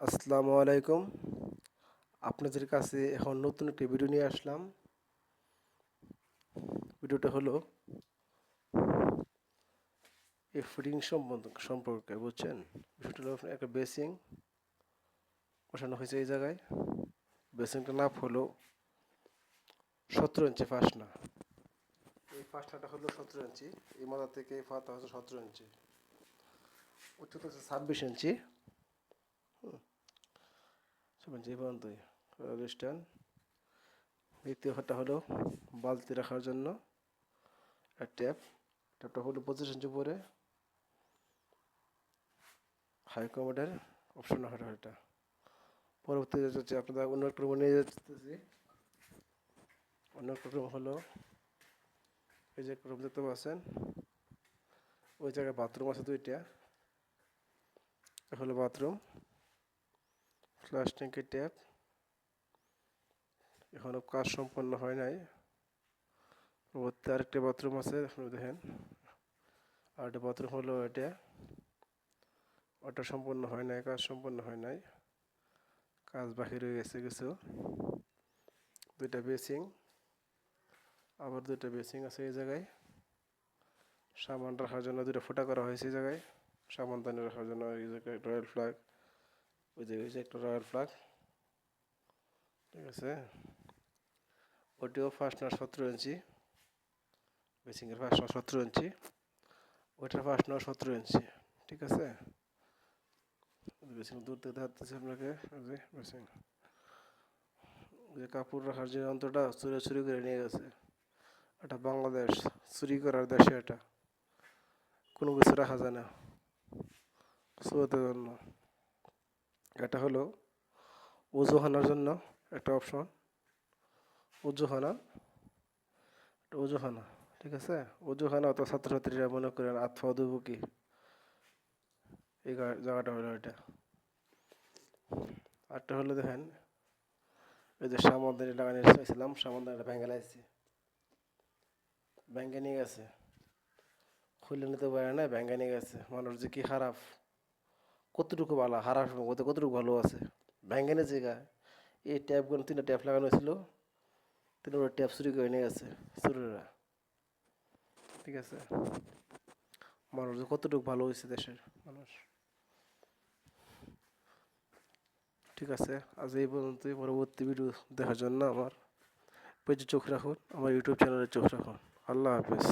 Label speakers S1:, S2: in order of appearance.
S1: আসসালামু আলাইকুম। আপনাদের কাছে এখন নতুন একটি ভিডিও নিয়ে আসলাম। ভিডিওটা হলো এই ফিটিং সম্পর্কে, বুঝছেন? বিষয়টা হলো আপনার একটা বেসিং বসানো হয়েছে এই জায়গায়। বেসিংটার নাপ হলো 17 ইঞ্চি ফাসনা। এই ফাসনাটা হলো 17 ইঞ্চি। এই মাথা থেকে এই ফাতা হচ্ছে 17 ইঞ্চি। উচ্চতা হচ্ছে 26 ইঞ্চি। 7 ইঞ্চি এই পর্যন্তই। স্ট্যান্ড। দ্বিতীয় ঘরটা হলো বালতি রাখার জন্য আর ট্যাপটা হলো 25 ইঞ্চি উপরে। হাই কমান্ডের অপশন রাখাটা এটা। পরবর্তী হচ্ছে আপনাদের অন্য একটা রুমে নিয়ে যেতেছি। অন্য একটা রুম হলো এই যে একটা রুম দেখতে পাচ্ছেন, ওই জায়গায় বাথরুম আছে দুইটা। হলো বাথরুম, ফ্লাশ ট্যাঙ্কের ট্যাপ। এখনো কাজ সম্পন্ন হয় নাই। পরবর্তী আরেকটা বাথরুম আছে, আপনারা দেখেন। আরেকটা বাথরুম হলো এটা, ওটা সম্পন্ন হয় নাই, কাজ সম্পন্ন হয় নাই, কাজ বাকি রয়ে গেছে কিছু। দুইটা বেসিং, আবার দুইটা বেসিং আছে এই জায়গায়। সামান রাখার জন্য দুটো ফুটা করা হয়েছে এই জায়গায়, সামান দানি রাখার জন্য। এই জায়গায় রয়্যাল ফ্ল্যাগ, ওই যে একটা রয়্যাল ফ্ল্যাগ, ঠিক আছে। ওটিও ফাস্টনার 17 ইঞ্চি, বেসিংয়ের ফাস্টনার 17 ইঞ্চি, ওইটার ফাস্টনার 17 ইঞ্চি, ঠিক আছে। বেসিং দূর থেকে দেখাতেছি আপনাকে। বেসিং, যে কাপড় রাখার যে যন্ত্রটা চুরি করে নিয়ে গেছে, এটা বাংলাদেশ, চুরি করার দেশে। এটা কোনো কিছু রাখা যায় না চুরোতের জন্য। এটা হলো ওজুখানার জন্য একটা অপশন। ওজুখানা, ওজুখানা, ঠিক আছে। ওজুখানা অত ছাত্রছাত্রীরা মনে করেন আতফা দেবো কি, এই জায়গাটা হলো এটা। আরটা হলো দেখেন, এই যে সামনদানি লাগানো চাইছিলাম, সামনদানিটা ভেঙে লাগছে, ভেঙে নিয়ে গেছে, খুলে নিতে পারে না, ভেঙে নিয়ে গেছে। মানুষ যে কি খারাপ, কতটুকু ভালো খারাপ, কতটুকু ভালো আছে, ভেঙে নিয়ে জায়গা। এই ট্যাপগুলো 3টা ট্যাপ লাগানো হয়েছিল, 3টা ট্যাপ চুরি করে নিয়ে গেছে চুরিরা, ঠিক আছে। মানুষ যে কতটুকু ভালো হয়েছে দেশের মানুষ, ঠিক আছে। আজ এই পর্যন্তই। পরবর্তী ভিডিও দেখার জন্য আমার পেজে চোখ রাখুন, আমার ইউটিউব চ্যানেলে চোখ রাখুন। আল্লাহ হাফেজ।